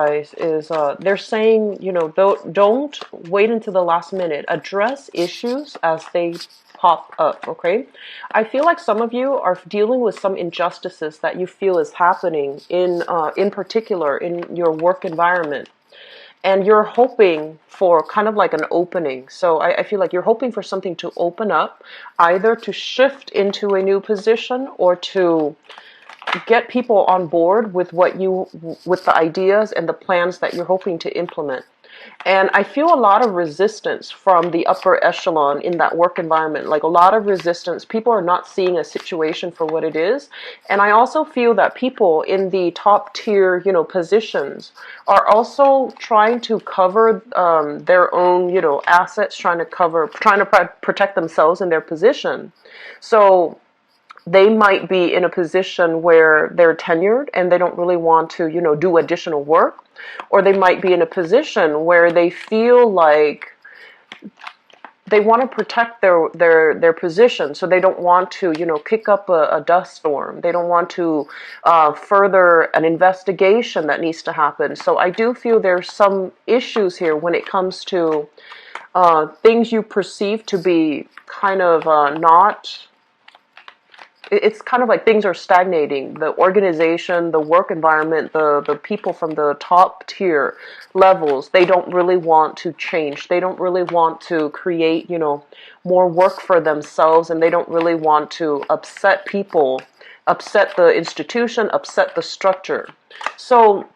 guys, is they're saying, don't wait until the last minute. Address issues as they pop up, okay? I feel like some of you are dealing with some injustices that you feel is happening in particular in your work environment. And you're hoping for kind of like an opening. So I feel like you're hoping for something to open up, either to shift into a new position or to get people on board with with the ideas and the plans that you're hoping to implement. And I feel a lot of resistance from the upper echelon in that work environment, like a lot of resistance. People are not seeing a situation for what it is. And I also feel that people in the top tier, positions are also trying to cover their own, assets, trying to protect themselves in their position. So they might be in a position where they're tenured and they don't really want to, do additional work, or they might be in a position where they feel like they want to protect their position, so they don't want to, kick up a dust storm. They don't want to further an investigation that needs to happen. So I do feel there's some issues here when it comes to things you perceive to be kind of not. It's kind of like things are stagnating. The organization, the work environment, the people from the top tier levels, they don't really want to change. They don't really want to create, more work for themselves, and they don't really want to upset people, upset the institution, upset the structure. So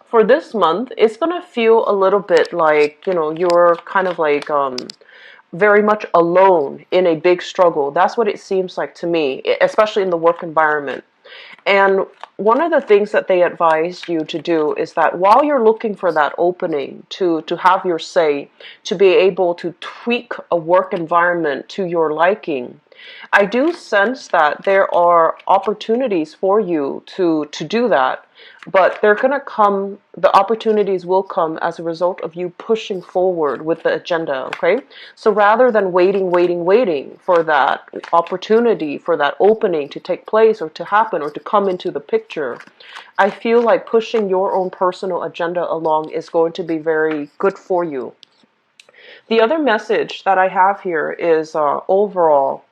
for this month, it's going to feel a little bit like, you're kind of like very much alone in a big struggle. That's what it seems like to me, especially in the work environment. And one of the things that they advise you to do is that while you're looking for that opening to have your say, to be able to tweak a work environment to your liking, I do sense that there are opportunities for you to do that, but the opportunities will come as a result of you pushing forward with the agenda, okay? So rather than waiting for that opportunity, for that opening to take place or to happen or to come into the picture, I feel like pushing your own personal agenda along is going to be very good for you. The other message that I have here is overall,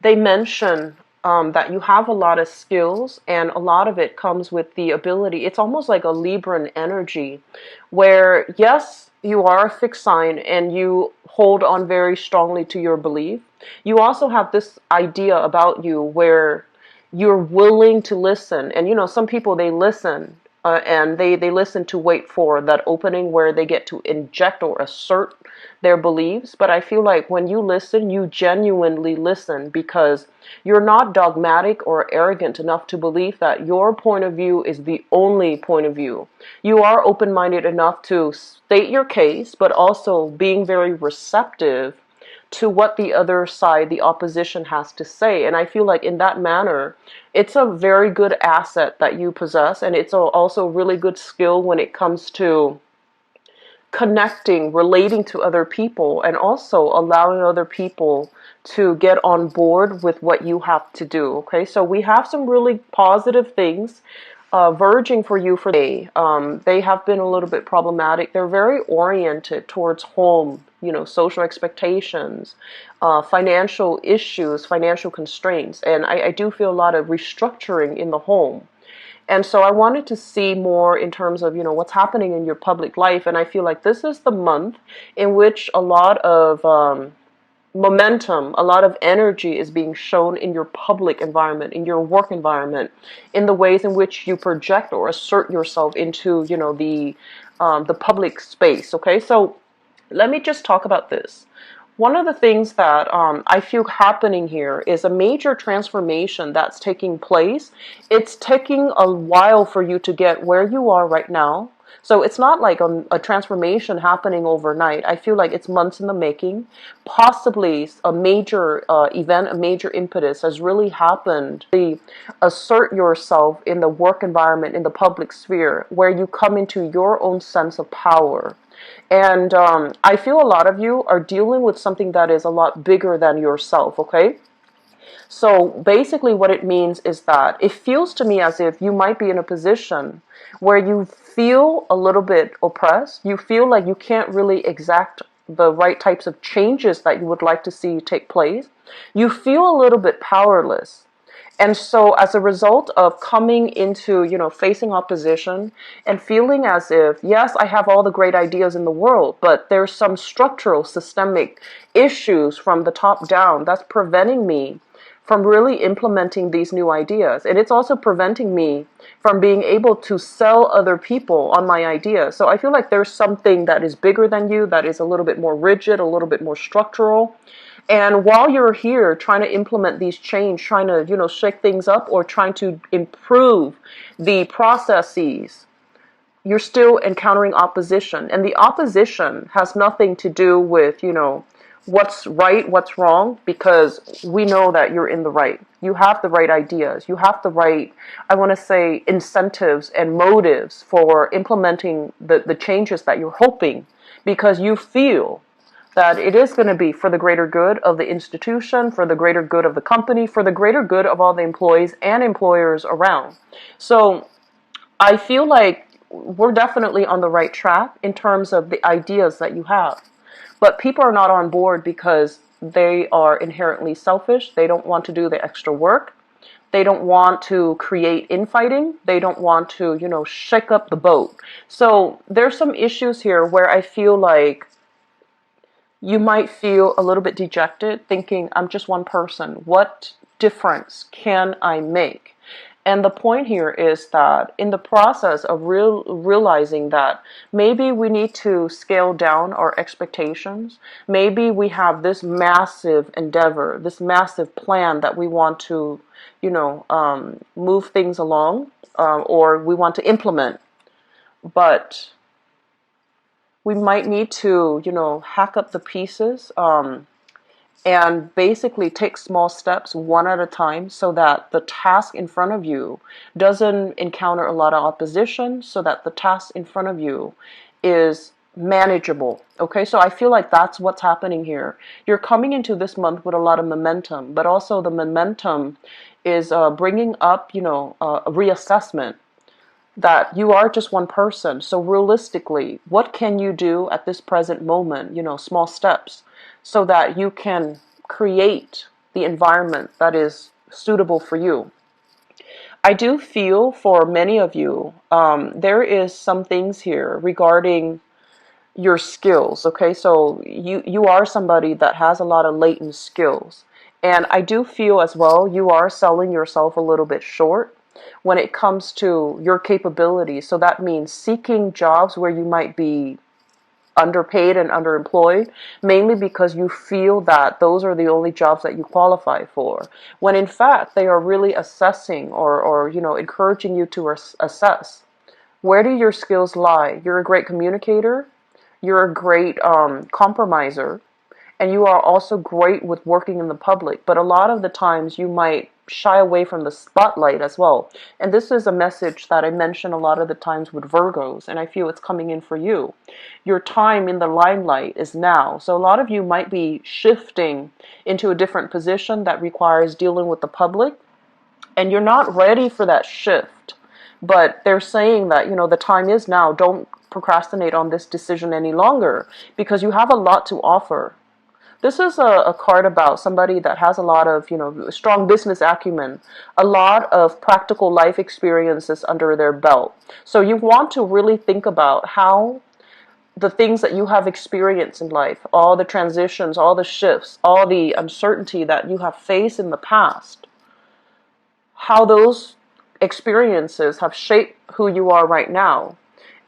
they mention that you have a lot of skills, and a lot of it comes with the ability. It's almost like a Libran energy where, yes, you are a fixed sign and you hold on very strongly to your belief. You also have this idea about you where you're willing to listen. And, some people, they listen. And they listen to wait for that opening where they get to inject or assert their beliefs. But I feel like when you listen, you genuinely listen because you're not dogmatic or arrogant enough to believe that your point of view is the only point of view. You are open-minded enough to state your case, but also being very receptive to what the other side, the opposition, has to say. And I feel like in that manner, it's a very good asset that you possess, and it's also a really good skill when it comes to connecting, relating to other people, and also allowing other people to get on board with what you have to do. Okay, so we have some really positive things verging for you for the day. They have been a little bit problematic. They're very oriented towards home, social expectations, financial issues, financial constraints. And I do feel a lot of restructuring in the home. And so I wanted to see more in terms of, what's happening in your public life. And I feel like this is the month in which a lot of momentum, a lot of energy is being shown in your public environment, in your work environment, in the ways in which you project or assert yourself into, the public space. Okay, so let me just talk about this. One of the things that I feel happening here is a major transformation that's taking place. It's taking a while for you to get where you are right now. So it's not like a transformation happening overnight. I feel like it's months in the making. Possibly a major event, a major impetus has really happened. Assert yourself in the work environment, in the public sphere, where you come into your own sense of power. And I feel a lot of you are dealing with something that is a lot bigger than yourself, okay? So basically what it means is that it feels to me as if you might be in a position where you feel a little bit oppressed. You feel like you can't really exact the right types of changes that you would like to see take place. You feel a little bit powerless. And so as a result of coming into, facing opposition and feeling as if, yes, I have all the great ideas in the world, but there's some structural, systemic issues from the top down that's preventing me from really implementing these new ideas. And it's also preventing me from being able to sell other people on my ideas. So I feel like there's something that is bigger than you, that is a little bit more rigid, a little bit more structural. And while you're here trying to implement these change, trying to, shake things up or trying to improve the processes, you're still encountering opposition. And the opposition has nothing to do with, what's right, what's wrong, because we know that you're in the right. You have the right ideas. You have the right, I want to say, incentives and motives for implementing the changes that you're hoping, because you feel that it is going to be for the greater good of the institution, for the greater good of the company, for the greater good of all the employees and employers around. So I feel like we're definitely on the right track in terms of the ideas that you have. But people are not on board because they are inherently selfish. They don't want to do the extra work. They don't want to create infighting. They don't want to, shake up the boat. So there's some issues here where I feel like you might feel a little bit dejected, thinking, I'm just one person. What difference can I make? And the point here is that in the process of realizing that maybe we need to scale down our expectations, maybe we have this massive endeavor, this massive plan that we want to, move things along, or we want to implement, but we might need to, hack up the pieces, and basically take small steps one at a time so that the task in front of you doesn't encounter a lot of opposition, so that the task in front of you is manageable. Okay, so I feel like that's what's happening here. You're coming into this month with a lot of momentum, but also the momentum is bringing up, a reassessment that you are just one person. So realistically, what can you do at this present moment, small steps, so that you can create the environment that is suitable for you. I do feel for many of you, there is some things here regarding your skills, okay? So you are somebody that has a lot of latent skills. And I do feel as well, you are selling yourself a little bit short when it comes to your capabilities. So that means seeking jobs where you might be underpaid and underemployed, mainly because you feel that those are the only jobs that you qualify for, when in fact they are really assessing or encouraging you to assess, where do your skills lie? You're a great communicator, you're a great compromiser, and you are also great with working in the public, but a lot of the times you might shy away from the spotlight as well. And this is a message that I mention a lot of the times with Virgos, and I feel it's coming in for you. Your time in the limelight is now. So a lot of you might be shifting into a different position that requires dealing with the public, and you're not ready for that shift. But they're saying that, the time is now. Don't procrastinate on this decision any longer, because you have a lot to offer. This is a card about somebody that has a lot of, strong business acumen, a lot of practical life experiences under their belt. So you want to really think about how the things that you have experienced in life, all the transitions, all the shifts, all the uncertainty that you have faced in the past, how those experiences have shaped who you are right now,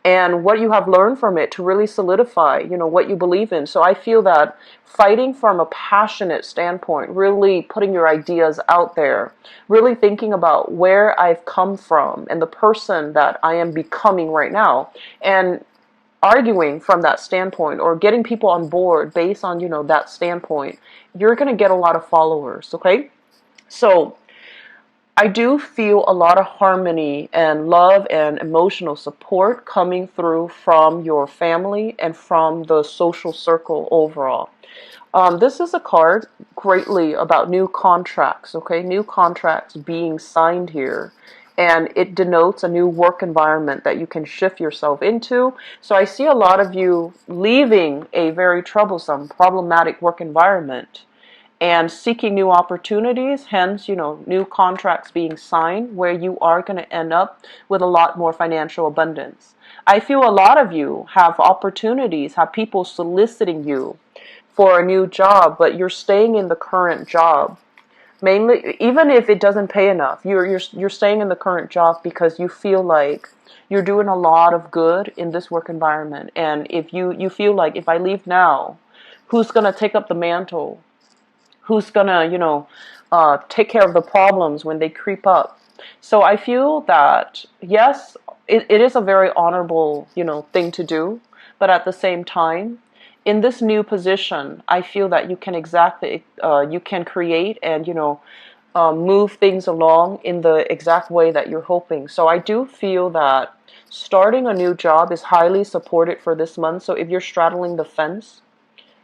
and what you have learned from it to really solidify, what you believe in. So I feel that fighting from a passionate standpoint, really putting your ideas out there, really thinking about where I've come from and the person that I am becoming right now, and arguing from that standpoint, or getting people on board based on, that standpoint, you're going to get a lot of followers, okay? So I do feel a lot of harmony and love and emotional support coming through from your family and from the social circle overall. This is a card greatly about new contracts, okay? New contracts being signed here. And it denotes a new work environment that you can shift yourself into. So I see a lot of you leaving a very troublesome, problematic work environment and seeking new opportunities, hence, new contracts being signed where you are going to end up with a lot more financial abundance. I feel a lot of you have opportunities, have people soliciting you for a new job, but you're staying in the current job. Mainly, even if it doesn't pay enough, you're staying in the current job because you feel like you're doing a lot of good in this work environment. And if you feel like, if I leave now, who's going to take up the mantle? Who's gonna, take care of the problems when they creep up? So I feel that, yes, it is a very honorable, thing to do, but at the same time, in this new position, I feel that you can create and, move things along in the exact way that you're hoping. So I do feel that starting a new job is highly supported for this month. So if you're straddling the fence,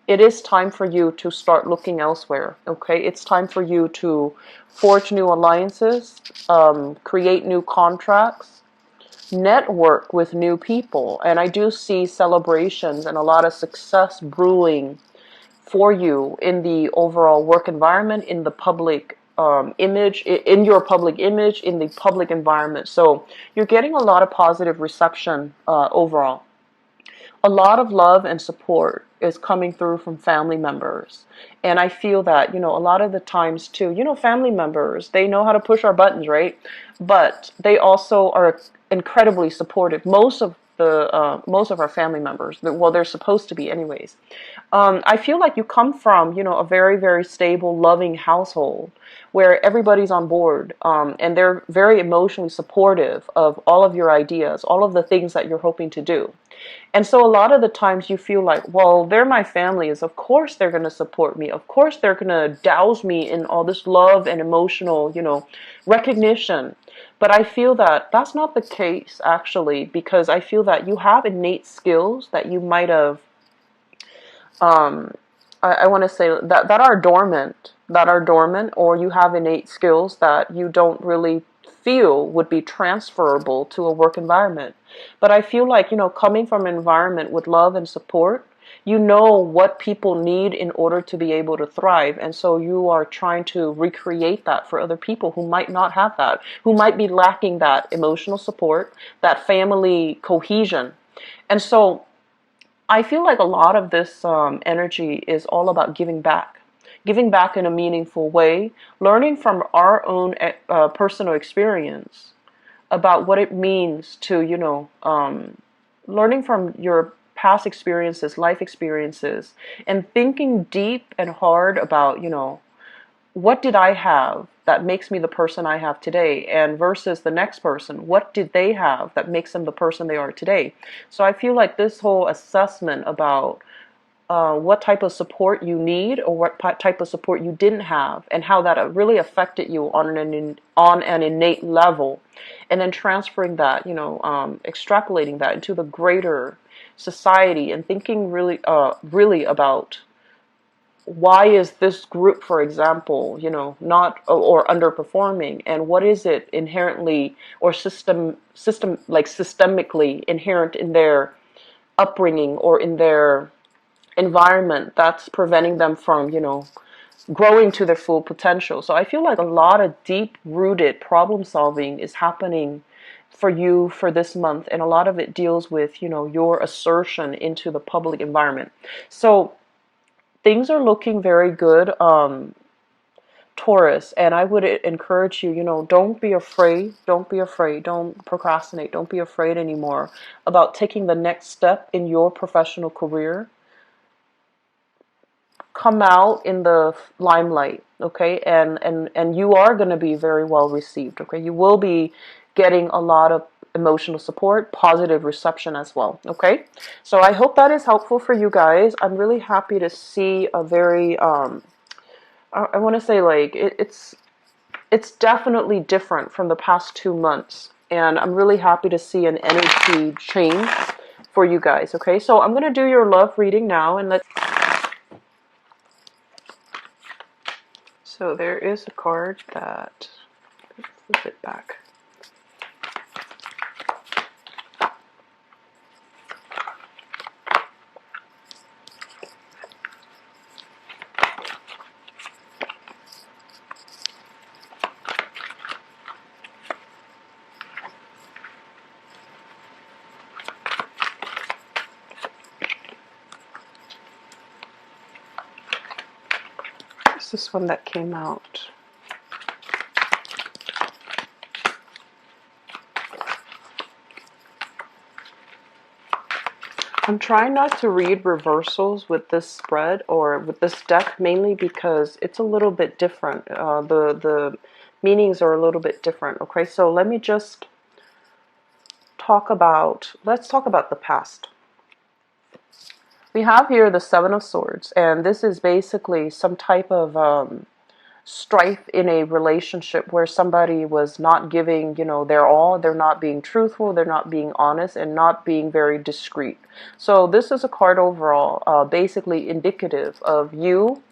it is time for you to start looking elsewhere, okay? It's time for you to forge new alliances, create new contracts, network with new people. And I do see celebrations and a lot of success brewing for you in the overall work environment, in the public image, in your public image, in the public environment. So you're getting a lot of positive reception overall. A lot of love and support is coming through from family members. And I feel that, a lot of the times too, family members, they know how to push our buttons, right? But they also are incredibly supportive. Most of our family members, well, they're supposed to be anyways. I feel like you come from, a very, very stable, loving household where everybody's on board, and they're very emotionally supportive of all of your ideas, all of the things that you're hoping to do. And so a lot of the times you feel like, well, they're my family, is of course they're going to support me. Of course they're going to douse me in all this love and emotional, recognition. But I feel that that's not the case, actually, because I feel that you have innate skills that you might have, I want to say that are dormant, or you have innate skills that you don't really feel would be transferable to a work environment. But I feel like, coming from an environment with love and support, you know what people need in order to be able to thrive. And so you are trying to recreate that for other people who might not have that, who might be lacking that emotional support, that family cohesion. And so I feel like a lot of this energy is all about giving back in a meaningful way, learning from our own personal experience about what it means to, learning from your past experiences, life experiences, and thinking deep and hard about, what did I have that makes me the person I have today? And versus the next person, what did they have that makes them the person they are today? So I feel like this whole assessment about what type of support you need or what type of support you didn't have and how that really affected you on an innate level, and then transferring that, extrapolating that into the greater society and thinking really about why is this group, for example, not or underperforming, and what is it inherently or systemically inherent in their upbringing or in their environment that's preventing them from, growing to their full potential. So I feel like a lot of deep-rooted problem solving is happening for you for this month, and a lot of it deals with, your assertion into the public environment. So things are looking very good, Taurus, and I would encourage you, don't be afraid, don't procrastinate, don't be afraid anymore about taking the next step in your professional career. Come out in the limelight, okay? And you are going to be very well received, okay? You will be getting a lot of emotional support, positive reception as well, okay? So I hope that is helpful for you guys. I'm really happy to see a very, I want to say, like, it's definitely different from the past 2 months. And I'm really happy to see an energy change for you guys, okay? So I'm going to do your love reading now, and let's So there is a card that, let's flip it back. This is one that came out. I'm trying not to read reversals with this spread or with this deck, mainly because it's a little bit different. The meanings are a little bit different. Okay, so let me just let's talk about the past. We have here the Seven of Swords, and this is basically some type of strife in a relationship where somebody was not giving, their all. They're not being truthful, they're not being honest, and not being very discreet. So this is a card overall, basically indicative of you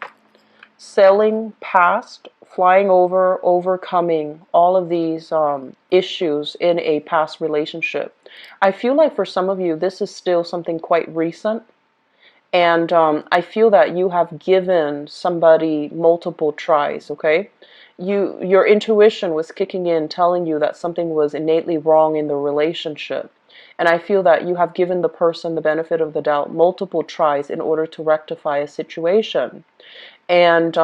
sailing past, flying over, overcoming all of these issues in a past relationship. I feel like for some of you, this is still something quite recent. And I feel that you have given somebody multiple tries, okay? Your intuition was kicking in, telling you that something was innately wrong in the relationship. And I feel that you have given the person the benefit of the doubt multiple tries in order to rectify a situation. And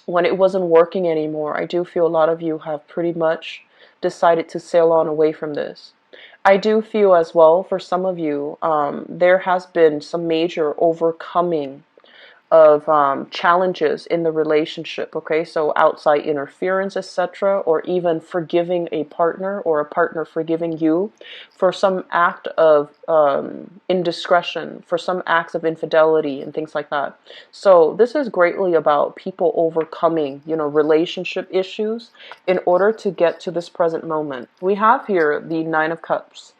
when it wasn't working anymore, I do feel a lot of you have pretty much decided to sail on away from this. I do feel as well, for some of you, there has been some major overcoming of challenges in the relationship, okay? So outside interference, etc., or even forgiving a partner or a partner forgiving you for some act of indiscretion, for some acts of infidelity and things like that. So this is greatly about people overcoming, relationship issues in order to get to this present moment. We have here the Nine of Cups.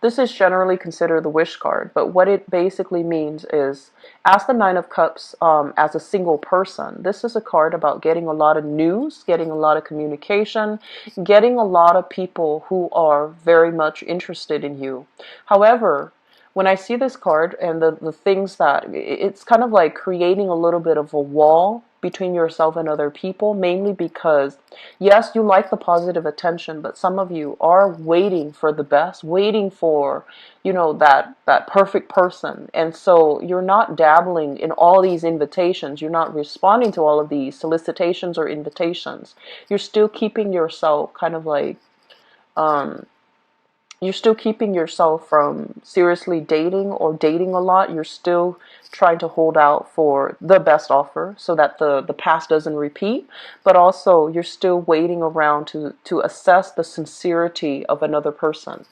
This is generally considered the wish card, but what it basically means is, as the Nine of Cups, as a single person, this is a card about getting a lot of news, getting a lot of communication, getting a lot of people who are very much interested in you. However, when I see this card and the things that, it's kind of like creating a little bit of a wall between yourself and other people, mainly because, yes, you like the positive attention, but some of you are waiting for the best, waiting for, that perfect person. And so you're not dabbling in all these invitations. You're not responding to all of these solicitations or invitations. You're still keeping yourself kind of like, you're still keeping yourself from seriously dating or dating a lot. You're still trying to hold out for the best offer so that the past doesn't repeat. But also, you're still waiting around to assess the sincerity of another person.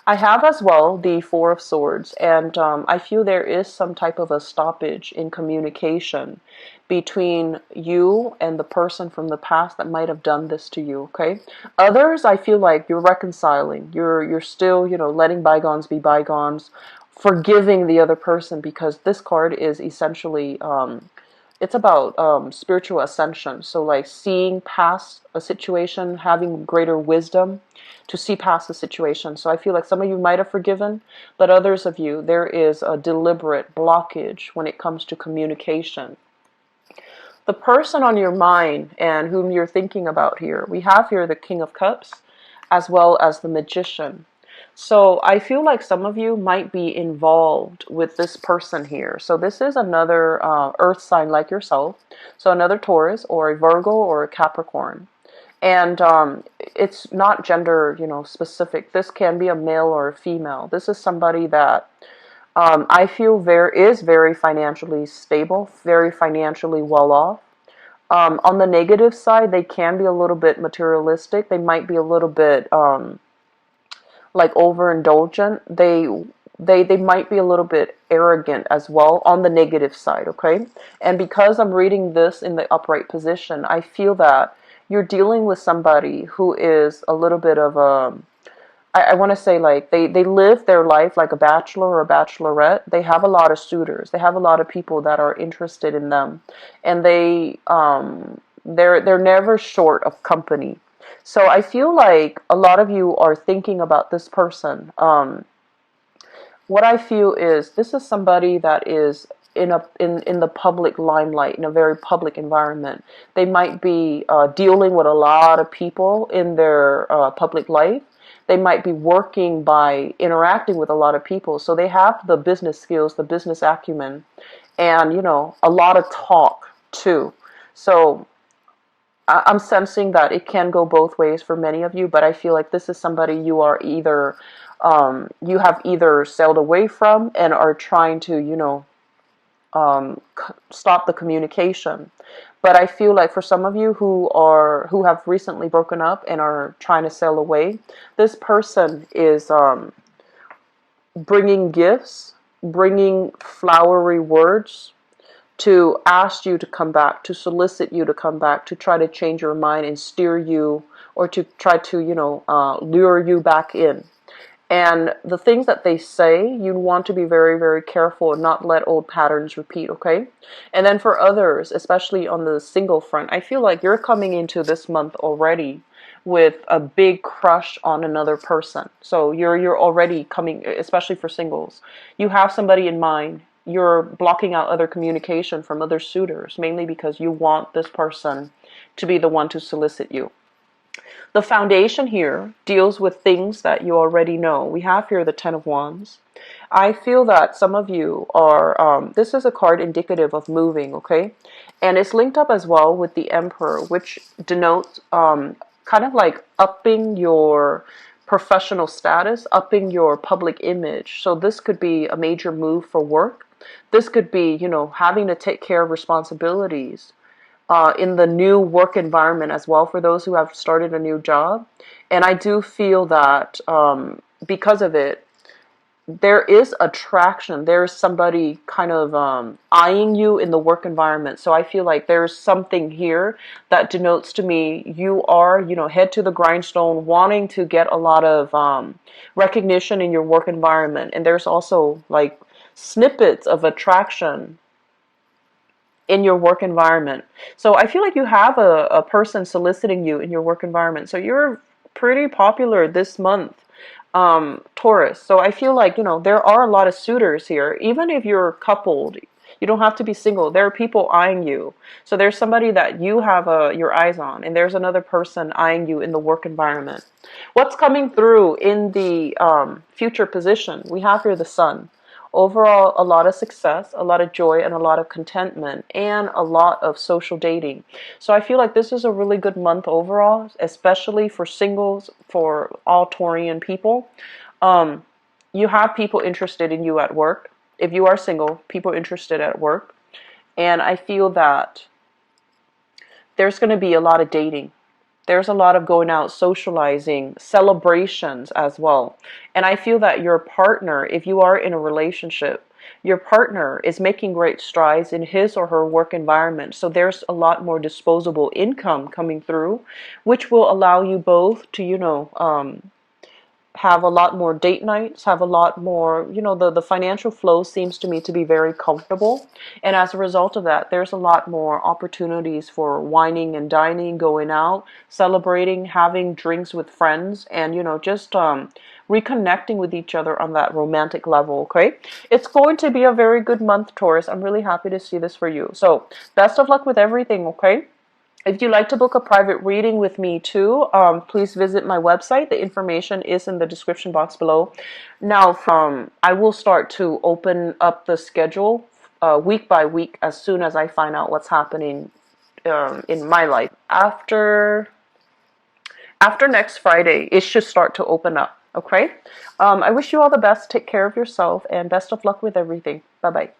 I have as well the Four of Swords, and I feel there is some type of a stoppage in communication between you and the person from the past that might have done this to you, okay? Others, I feel like you're reconciling. You're still, letting bygones be bygones, forgiving the other person, because this card is essentially it's about spiritual ascension. So like seeing past a situation, having greater wisdom to see past the situation. So I feel like some of you might have forgiven, but others of you, there is a deliberate blockage when it comes to communication. The person on your mind and whom you're thinking about here, we have here the King of Cups as well as the Magician. So I feel like some of you might be involved with this person here. So this is another earth sign like yourself. So another Taurus or a Virgo or a Capricorn. And it's not gender, specific. This can be a male or a female. This is somebody that I feel is very financially stable, very financially well off. On the negative side, they can be a little bit materialistic. They might be a little bit like overindulgent. They might be a little bit arrogant as well on the negative side, okay? And because I'm reading this in the upright position, I feel that you're dealing with somebody who is a little bit of I want to say like they live their life like a bachelor or a bachelorette. They have a lot of suitors. They have a lot of people that are interested in them, and they're never short of company. So I feel like a lot of you are thinking about this person. What I feel is this is somebody that is in the public limelight, in a very public environment. They might be dealing with a lot of people in their public life. They might be working by interacting with a lot of people, so they have the business skills, the business acumen, and a lot of talk too. So I'm sensing that it can go both ways for many of you, but I feel like this is somebody you are either you have either sailed away from and are trying to stop the communication. But I feel like for some of you who have recently broken up and are trying to sail away, this person is bringing gifts, bringing flowery words to ask you to come back, to solicit you to come back, to try to change your mind and steer you, or to try to lure you back in. And the things that they say, you want to be very, very careful and not let old patterns repeat, okay? And then for others, especially on the single front, I feel like you're coming into this month already with a big crush on another person. So you're already coming, especially for singles. You have somebody in mind. You're blocking out other communication from other suitors, mainly because you want this person to be the one to solicit you. The foundation here deals with things that you already know. We have here the Ten of Wands. I feel that some of you are, this is a card indicative of moving, okay? And it's linked up as well with the Emperor, which denotes kind of like upping your professional status, upping your public image. So this could be a major move for work. This could be, having to take care of responsibilities in the new work environment as well for those who have started a new job. And I do feel that because of it, there is attraction. There's somebody kind of eyeing you in the work environment. So I feel like there's something here that denotes to me you are, head to the grindstone, wanting to get a lot of recognition in your work environment. And there's also like snippets of attraction in your work environment. So I feel like you have a person soliciting you in your work environment. So you're pretty popular this month, Taurus. So I feel like, there are a lot of suitors here. Even if you're coupled, you don't have to be single. There are people eyeing you. So there's somebody that you have your eyes on, and there's another person eyeing you in the work environment. What's coming through in the future position? We have here the Sun. Overall, a lot of success, a lot of joy, and a lot of contentment, and a lot of social dating. So I feel like this is a really good month overall, especially for singles, for all Taurian people. You have people interested in you at work. If you are single, people interested at work. And I feel that there's going to be a lot of dating. There's a lot of going out, socializing, celebrations as well. And I feel that your partner, if you are in a relationship, your partner is making great strides in his or her work environment. So there's a lot more disposable income coming through, which will allow you both to, have a lot more date nights, have a lot more, the financial flow seems to me to be very comfortable. And as a result of that, there's a lot more opportunities for wining and dining, going out, celebrating, having drinks with friends, and, just reconnecting with each other on that romantic level, okay? It's going to be a very good month, Taurus. I'm really happy to see this for you. So best of luck with everything, okay? If you'd like to book a private reading with me too, please visit my website. The information is in the description box below. Now, I will start to open up the schedule week by week as soon as I find out what's happening in my life. After next Friday, it should start to open up, okay? I wish you all the best. Take care of yourself, and best of luck with everything. Bye-bye.